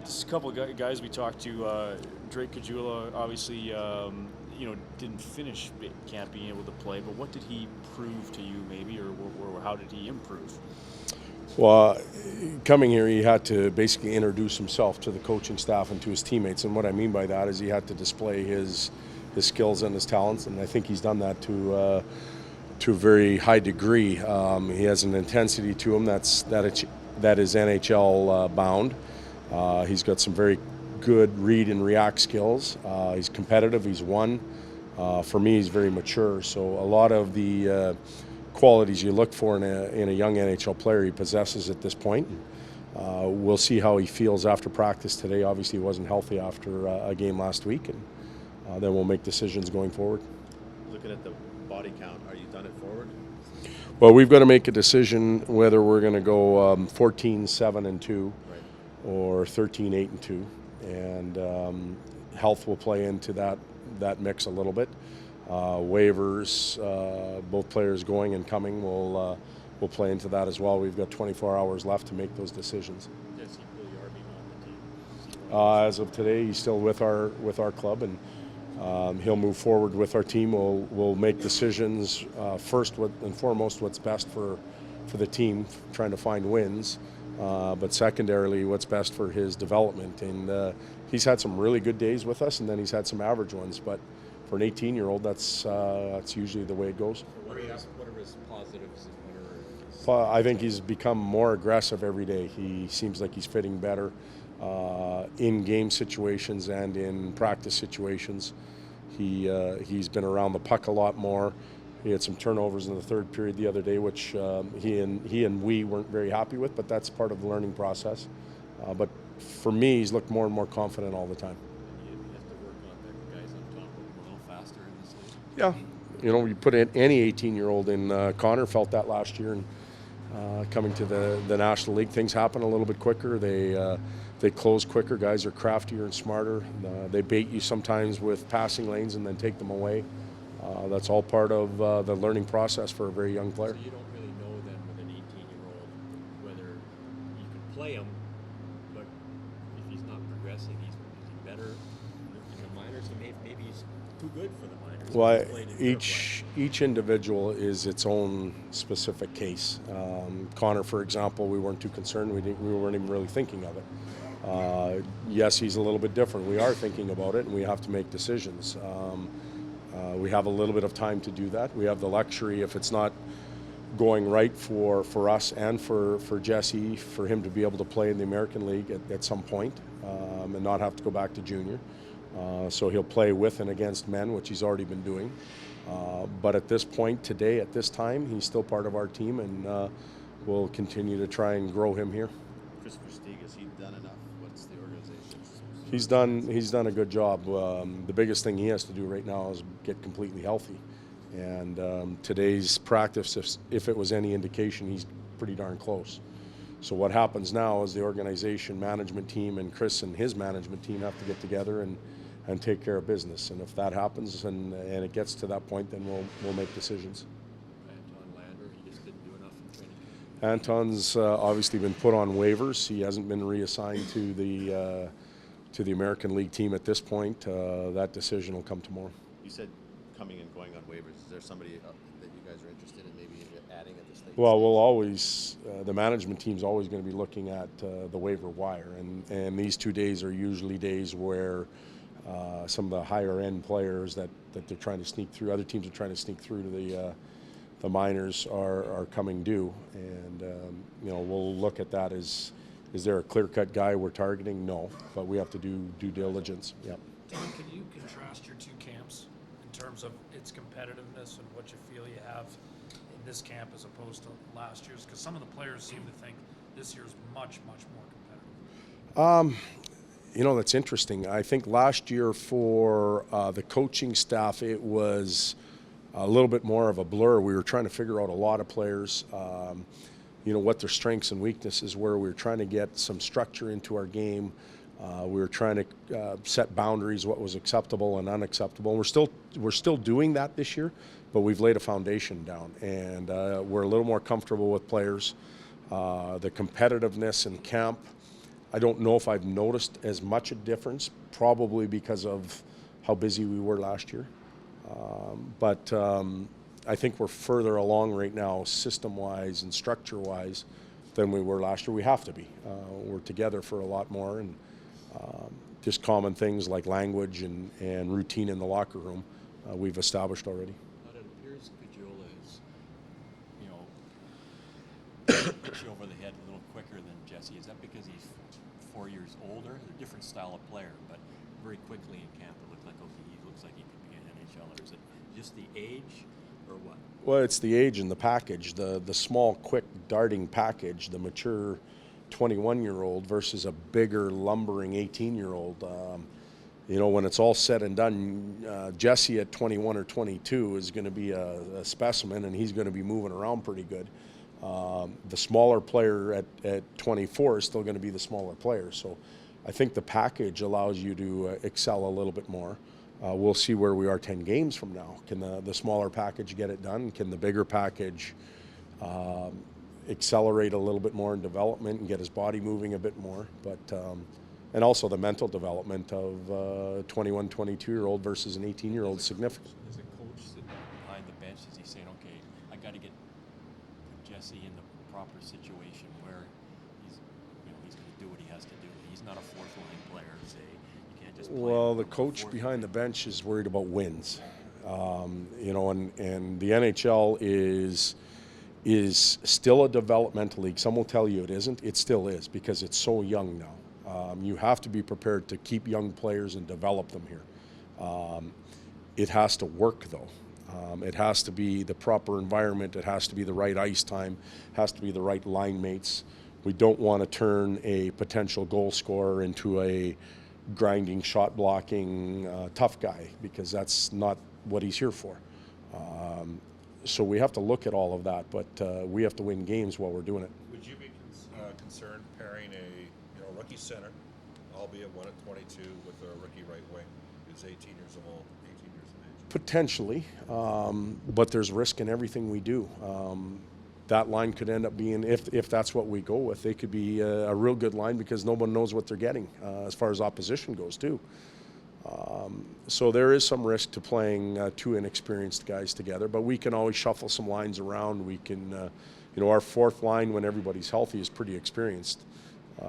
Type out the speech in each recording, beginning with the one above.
Just a couple of guys we talked to. Drake Caggiula obviously, didn't finish camp being able to play. But what did he prove to you, maybe, or how did he improve? Well, coming here, he had to basically introduce himself to the coaching staff and to his teammates. And what I mean by that is he had to display his skills and his talents, and I think he's done that to a very high degree. He has an intensity to him that is NHL bound. He's got some very good read and react skills. He's competitive. He's won. For me, he's very mature. So a lot of the qualities you look for in a young NHL player, he possesses at this point. We'll see how he feels after practice today. Obviously, he wasn't healthy after a game last week, and then we'll make decisions going forward. Looking at the body count, are you done it forward? Well, we've got to make a decision whether we're going to go 14-7-2 or 13-8-2, and health will play into that mix a little bit. Waivers, both players going and coming will play into that as well. We've got 24 hours left to make those decisions. Does he really are being on the team? As of today, he's still with our club, and he'll move forward with our team. We'll make decisions first and foremost what's best for the team, trying to find wins, but secondarily what's best for his development. And he's had some really good days with us, and then he's had some average ones. But for an 18-year-old, that's usually the way it goes. What are his positives? I think he's become more aggressive every day. He seems like he's fitting better in game situations and in practice situations. He's been around the puck a lot more. He had some turnovers in the third period the other day, which he and we weren't very happy with, but that's part of the learning process. But for me, he's looked more and more confident all the time. You have to work on the guys on top a little faster in this league. Yeah, you put any 18-year-old in. Connor felt that last year, and coming to the National League, things happen a little bit quicker. They close quicker. Guys are craftier and smarter. They bait you sometimes with passing lanes and then take them away. That's all part of the learning process for a very young player. So you don't really know then with an 18-year-old whether you can play him, but if he's not progressing, is he better in the minors? Maybe he's too good for the minors. Well, each individual is its own specific case. Connor, for example, we weren't too concerned. We weren't even really thinking of it. Yes, he's a little bit different. We are thinking about it, and we have to make decisions. We have a little bit of time to do that. We have the luxury, if it's not going right for us and for Jesse, for him to be able to play in the American League at some point, and not have to go back to junior. So he'll play with and against men, which he's already been doing. But at this point today, at this time, he's still part of our team, and we'll continue to try and grow him here. Christopher Stieg, has he done enough? What's the organization? He's done a good job. The biggest thing he has to do right now is get completely healthy. And today's practice, if it was any indication, he's pretty darn close. So what happens now is the organization management team and Chris and his management team have to get together and take care of business. And if that happens and it gets to that point, then we'll make decisions. Anton Lander, he just didn't do enough in training. Anton's obviously been put on waivers. He hasn't been reassigned to the American League team at this point. That decision will come tomorrow. You said coming and going on waivers. Is there somebody that you guys are interested in maybe adding at this stage? Well, we'll always, the management team's always going to be looking at the waiver wire, and these 2 days are usually days where some of the higher end players that they're trying to sneak through, other teams are trying to sneak through to the minors are coming due, and we'll look at that as, is there a clear-cut guy we're targeting? No, but we have to do due diligence. Yep. Don, can you contrast your two camps in terms of its competitiveness and what you feel you have in this camp as opposed to last year's? Because some of the players seem to think this year's much, much more competitive. That's interesting. I think last year for the coaching staff, it was a little bit more of a blur. We were trying to figure out a lot of players, what their strengths and weaknesses were. We were trying to get some structure into our game. We were trying to set boundaries, what was acceptable and unacceptable. And we're still doing that this year, but we've laid a foundation down, and we're a little more comfortable with players. The competitiveness in camp, I don't know if I've noticed as much a difference, probably because of how busy we were last year. But I think we're further along right now, system-wise and structure-wise, than we were last year. We have to be. We're together for a lot more, and just common things like language and routine in the locker room we've established already. But it appears Caggiula is, hits you over the head a little quicker than Jesse. Is that because he's 4 years older? A different style of player, but very quickly in camp it looked like, okay, he looks like he could be an NHLer. Is it just the age or what? Well, it's the age and the package, the small, quick, darting package, the mature 21-year-old versus a bigger, lumbering 18-year-old. When it's all said and done, Jesse at 21 or 22 is going to be a specimen, and he's going to be moving around pretty good. The smaller player at 24 is still going to be the smaller player. So I think the package allows you to excel a little bit more. We'll see where we are 10 games from now. Can the smaller package get it done? Can the bigger package accelerate a little bit more in development and get his body moving a bit more? But and also the mental development of 21, 22-year-old versus an 18-year-old is significant. As a coach sitting behind the bench, is he saying, okay, I got to get Jesse in the proper situation where he's going to do what he has to do. He's not a fourth-line player, say. You can't just play Well, him the from coach fourth behind the line. bench is worried about wins. And the NHL is still a developmental league. Some will tell you it isn't. It still is because it's so young now. You have to be prepared to keep young players and develop them here. It has to work, though. It has to be the proper environment. It has to be the right ice time. It has to be the right line mates. We don't want to turn a potential goal scorer into a grinding, shot blocking, tough guy, because that's not what he's here for. So we have to look at all of that, but we have to win games while we're doing it. Would you be concerned pairing a rookie center, albeit one at 22, with a rookie right wing who's 18 years old, 18 years of age? Potentially, but there's risk in everything we do. That line could end up being, if that's what we go with, they could be a real good line because no one knows what they're getting as far as opposition goes too. So there is some risk to playing two inexperienced guys together, but we can always shuffle some lines around. We can, our fourth line when everybody's healthy is pretty experienced.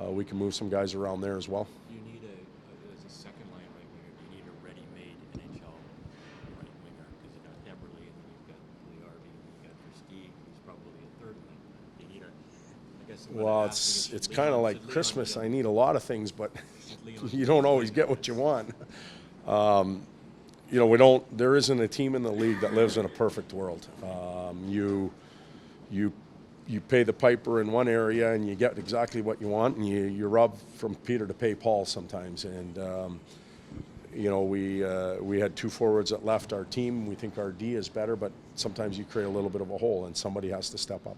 We can move some guys around there as well. You need as a second line right winger, you need a ready-made NHL right winger because you got Eberle and then you've got Pugliarvi and you've got Versteeg, who's probably a third line. You need I guess. Well, it's kind of like Christmas. I need a lot of things, but you don't always get what you want. There isn't a team in the league that lives in a perfect world. You pay the piper in one area and you get exactly what you want, and you rub from Peter to pay Paul sometimes. And we had two forwards that left our team. We think our D is better, but sometimes you create a little bit of a hole, and somebody has to step up.